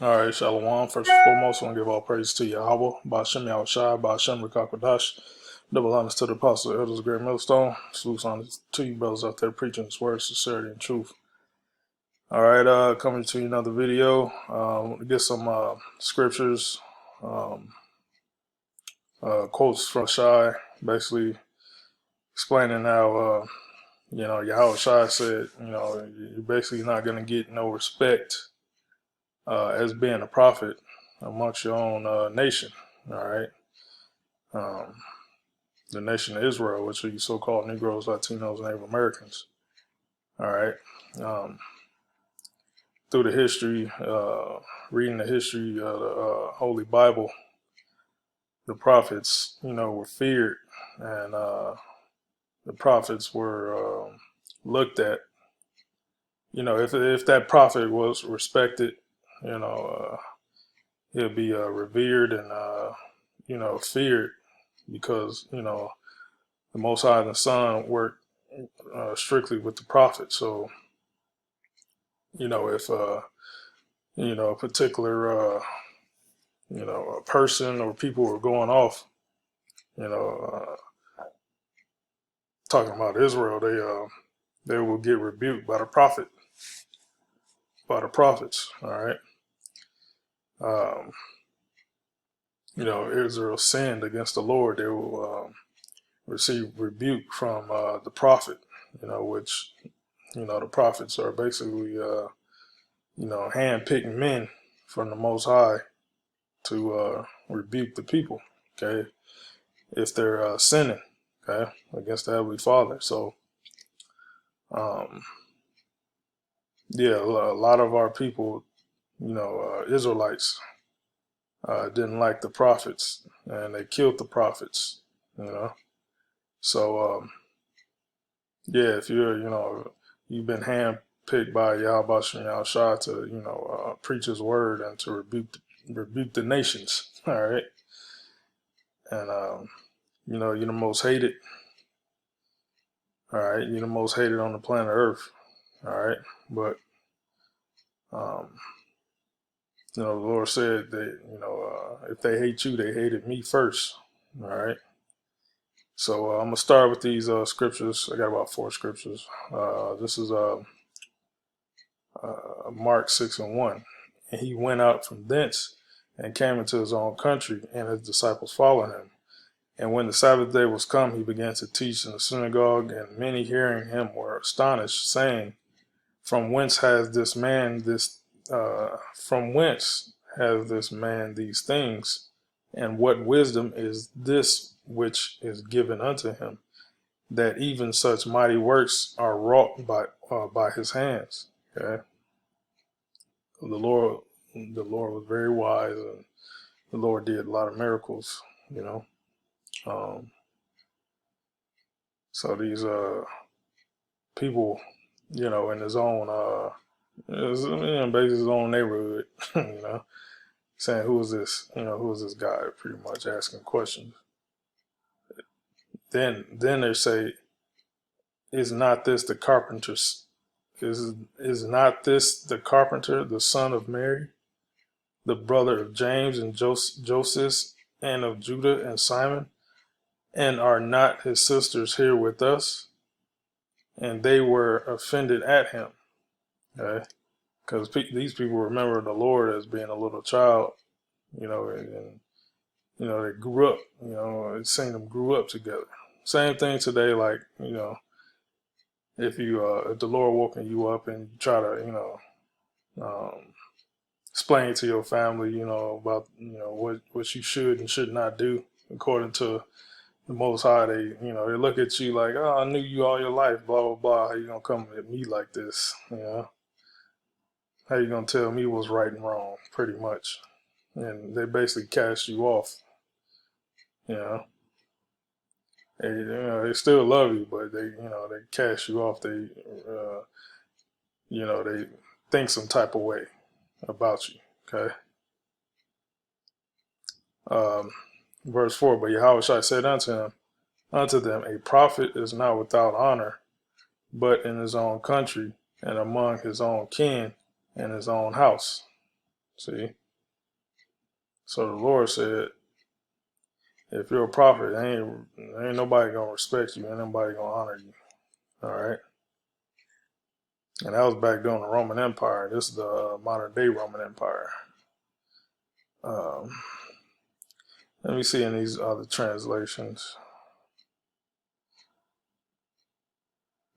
All right, Shalom. First and foremost, I want to give all praise to Yahweh, Ba'ashem Yahushai, Ba'ashem Rikakwadash. Double honors to the apostle, elders, great millstone. Salutes on to you brothers out there preaching his word, sincerity, and truth. All right, coming to you another video. Get some scriptures, quotes from Shai, basically explaining how, Yahushai said, you're basically not going to get no respect as being a prophet amongst your own nation. All right. The nation of Israel, which are you so-called Negroes, Latinos, and Native Americans. All right. Through the history, reading the history of the Holy Bible, the prophets, were feared, and the prophets were looked at. If that prophet was respected, he'll be revered and feared, because the Most High and the Son worked strictly with the prophet. So if a particular a person or people were going off, talking about Israel, they will get rebuked by the prophets. All right. Israel sinned against the Lord, they will receive rebuke from the prophet, which, the prophets are basically, hand-picked men from the Most High to rebuke the people, okay, if they're sinning, okay, against the Heavenly Father. So, yeah, a lot of our people, Israelites, didn't like the prophets, and they killed the prophets, So, yeah, if you've been handpicked by Yahweh Shem Yahushua to, preach his word and to rebuke the nations, all right? And, you're the most hated, all right? You're the most hated on the planet Earth, all right? But, the Lord said that, if they hate you, they hated me first, all right? So I'm going to start with these scriptures. I got about 4 scriptures. This is Mark 6:1. And he went out from thence and came into his own country, and his disciples followed him. And when the Sabbath day was come, he began to teach in the synagogue, and many hearing him were astonished, saying, From whence has this man these things? And what wisdom is this which is given unto him, that even such mighty works are wrought by his hands? Okay. The Lord was very wise, and the Lord did a lot of miracles, So these people, in his own basically his own neighborhood, saying, who is this? Who is this guy? Pretty much asking questions. Then they say, is not this the carpenter's? Is not this the carpenter, the son of Mary, the brother of James and Joseph, and of Judah and Simon? And are not his sisters here with us? And they were offended at him. Okay? Because these people remember the Lord as being a little child, and they grew up, seeing them grew up together. Same thing today, like, if the Lord woken you up and you try to, explain to your family, about, what you should and should not do according to the Most High, they look at you like, oh, I knew you all your life, blah, blah, blah. How you gonna come at me like this? How you gonna tell me what's right and wrong, pretty much? And they basically cast you off, They still love you, but they cast you off. They, they think some type of way about you, okay? Verse 4, but Yahushua said unto them, a prophet is not without honor, but in his own country, and among his own kin, and his own house. See? So the Lord said, if you're a prophet, ain't nobody gonna respect you, ain't nobody gonna honor you. All right. And that was back during the Roman Empire. This is the modern day Roman Empire. Um, let me see in these other translations.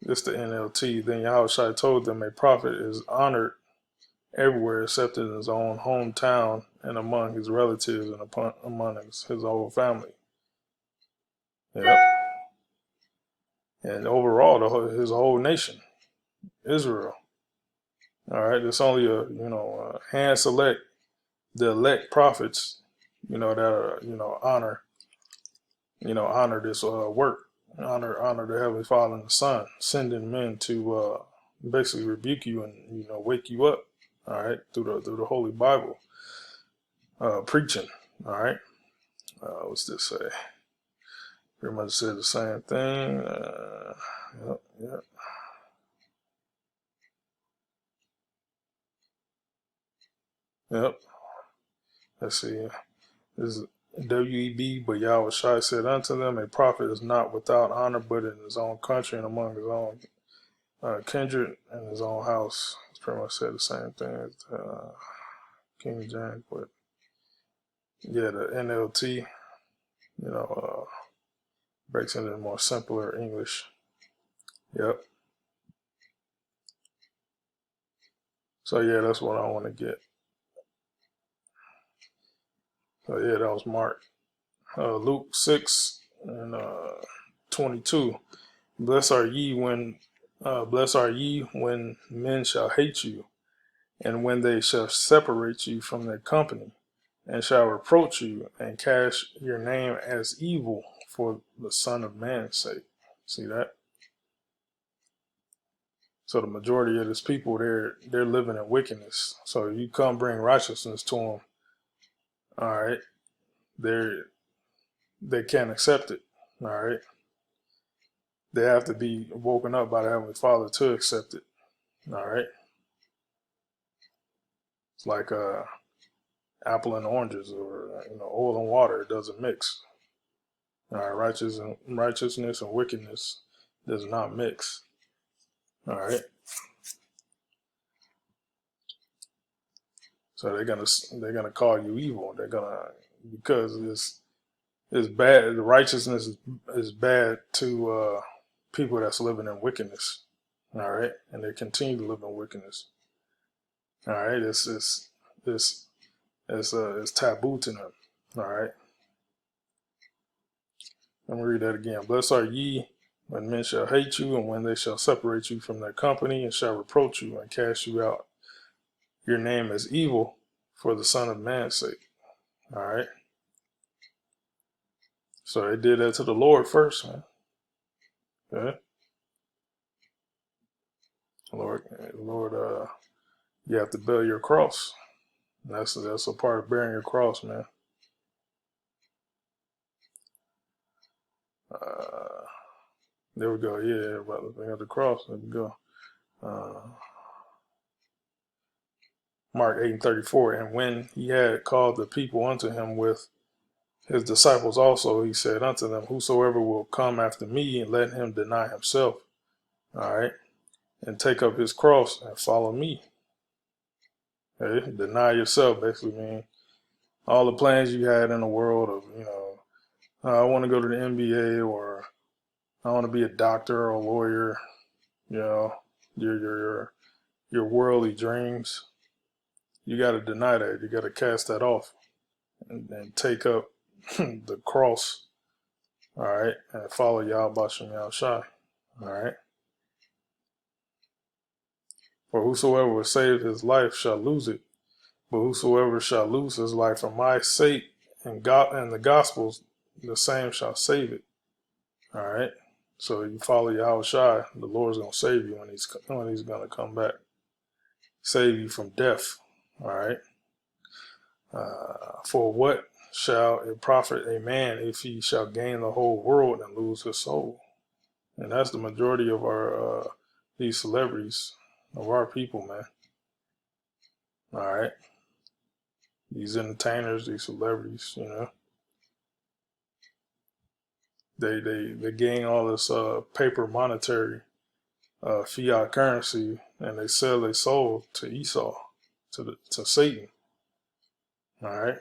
This the NLT. Then Yahushua told them a prophet is honored everywhere except in his own hometown and among his relatives and among his whole family. Yep. And overall, his whole nation, Israel. All right. There's only a hand select the elect prophets, that are, honor this work, honor the Heavenly Father and the Son, sending men to basically rebuke you and wake you up. All right, through the Holy Bible, preaching. All right, what's this say? Pretty much said the same thing. Yep. Yep. Let's see. This is WEB, but Yahushua said unto them, a prophet is not without honor, but in his own country and among his own kindred and his own house. It's pretty much said the same thing as King James, but yeah, the NLT, breaks it in more simpler English. Yep. So yeah, that's what I want to get. So yeah, that was Mark. Luke 6 and 22. Blessed are ye when men shall hate you, and when they shall separate you from their company, and shall reproach you, and cast your name as evil for the Son of Man's sake. See that? So the majority of this people, they're living in wickedness. So you come bring righteousness to them, all right, they can't accept it, all right. They have to be woken up by the Heavenly Father to accept it, all right. It's like apple and oranges, or oil and water. It doesn't mix. All right, righteousness and wickedness does not mix. All right. So they're gonna call you evil. Because it's bad. The righteousness is bad to people that's living in wickedness. All right, and they continue to live in wickedness. All right, it's taboo to them. All right. Let me read that again. Blessed are ye when men shall hate you, and when they shall separate you from their company, and shall reproach you, and cast you out your name as evil for the Son of Man's sake. All right. So they did that to the Lord first, man. Okay. Lord, you have to bear your cross. That's a part of bearing your cross, man. There we go. Yeah, brother. We have the cross. There we go. Mark 8:34. And when he had called the people unto him with his disciples also, he said unto them, whosoever will come after me, and let him deny himself. All right. And take up his cross and follow me. Okay? Deny yourself basically means all the plans you had in the world of, I want to go to the NBA, or I want to be a doctor or a lawyer, your worldly dreams. You got to deny that. You got to cast that off and take up the cross. All right. And follow Yahweh Bashem Yahushai. All right. For whosoever will save his life shall lose it. But whosoever shall lose his life for my sake and God and the gospels, the same shall save it. All right. So you follow Yahushua, the Lord's gonna save you when he's gonna come back, save you from death. All right. For what shall it profit a man if he shall gain the whole world and lose his soul? And that's the majority of our these celebrities, of our people, man. All right. These entertainers, these celebrities, they gain all this paper monetary fiat currency, and they sell their soul to Esau, to Satan. All right,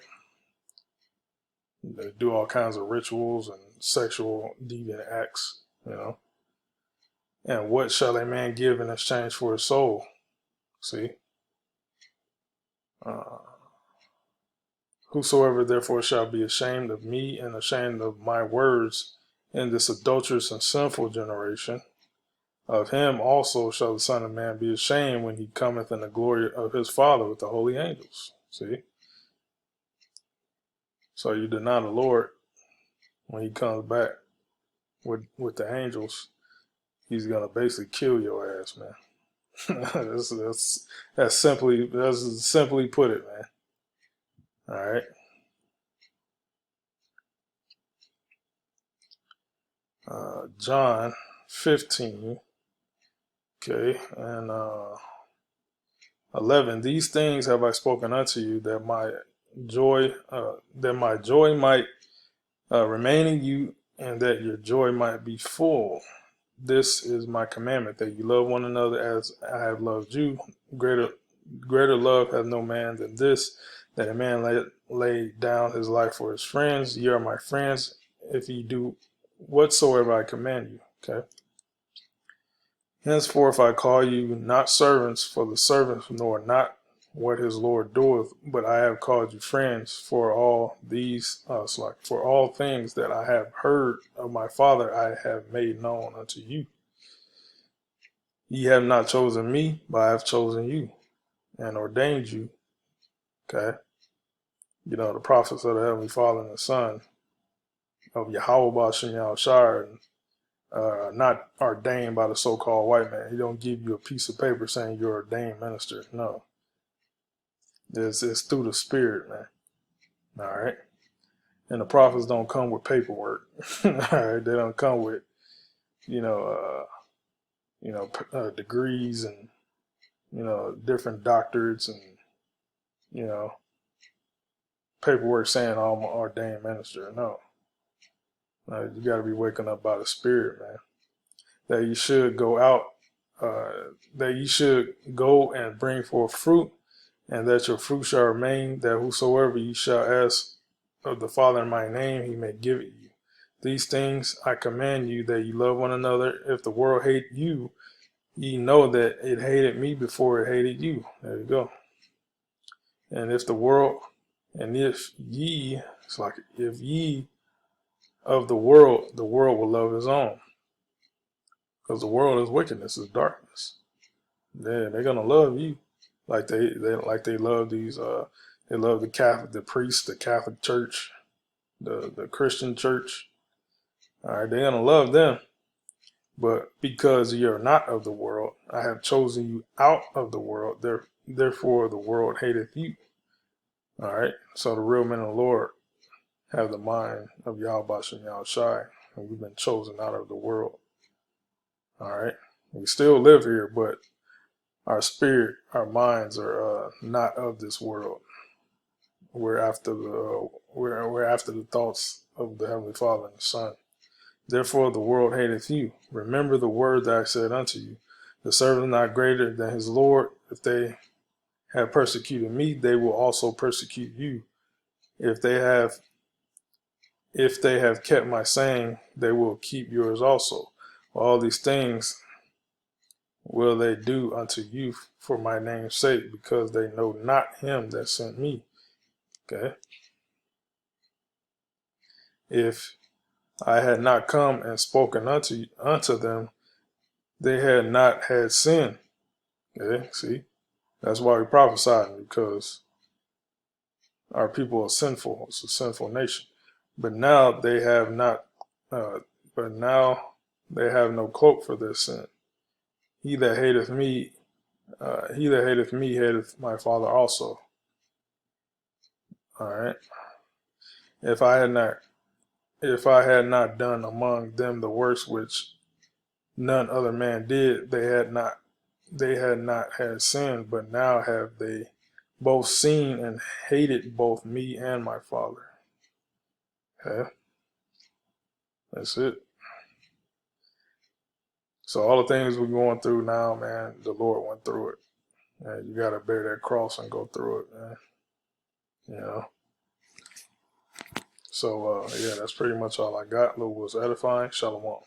they do all kinds of rituals and sexual deviant acts, And what shall a man give in exchange for his soul? See, uh, whosoever therefore shall be ashamed of me and ashamed of my words in this adulterous and sinful generation, of him also shall the Son of Man be ashamed when he cometh in the glory of his Father with the holy angels. See? So you deny the Lord when he comes back with the angels, he's gonna basically kill your ass, man. that's simply put it, man. All right. John 15. Okay, and 11. These things have I spoken unto you, that my joy might remain in you, and that your joy might be full. This is my commandment, that you love one another as I have loved you. Greater love hath no man than this, that a man lay down his life for his friends. Ye are my friends if ye do whatsoever I command you. Okay. Henceforth I call you not servants, for the servant knoweth not what his Lord doeth, but I have called you friends. For all things that I have heard of my Father I have made known unto you. Ye have not chosen me, but I have chosen you and ordained you. Okay, the prophets of the Heavenly Father and the Son of Yahweh Ba'Shem Yahushua, not ordained by the so-called white man. He don't give you a piece of paper saying you're ordained minister. No, it's through the Spirit, man. All right, and the prophets don't come with paperwork. All right, they don't come with degrees and different doctorates and paperwork saying I'm an ordained minister. No, you got to be waking up by the Spirit, man. That you should go out, that you should go and bring forth fruit, and that your fruit shall remain, that whosoever you shall ask of the Father in my name, he may give it you. These things I command you, that you love one another. If the world hate you, ye know that it hated me before it hated you. There you go. And if ye of the world will love his own. Because the world is wickedness, is darkness. They're gonna love you like they love these they love the priests, the Catholic Church, the Christian Church. All right, they're gonna love them. But because you're not of the world, I have chosen you out of the world. Therefore the world hateth you. All right. So the real men of the Lord have the mind of Yahweh Ba'Shem Yahushua, and we've been chosen out of the world. All right. We still live here, but our spirit, our minds are not of this world. We're after the thoughts of the Heavenly Father and the Son. Therefore the world hateth you. Remember the word that I said unto you. The servant is not greater than his Lord. If they have persecuted me, they will also persecute you. If they have kept my saying, they will keep yours also. All these things will they do unto you for my name's sake, because they know not him that sent me. Okay. If I had not come and spoken unto them, they had not had sin. Okay, see? That's why we prophesy, because our people are sinful. It's a sinful nation. But now they have not, but now they have no cloak for their sin. He that hateth me hateth my Father also. All right. If I had not done among them the works which none other man did, they had not had sin, but now have they both seen and hated both me and my father. Okay, that's it. So all the things we're going through now, man, the Lord went through it. And you got to bear that cross and go through it, man. You know. So yeah, that's pretty much all I got. Lou was edifying. Shalom.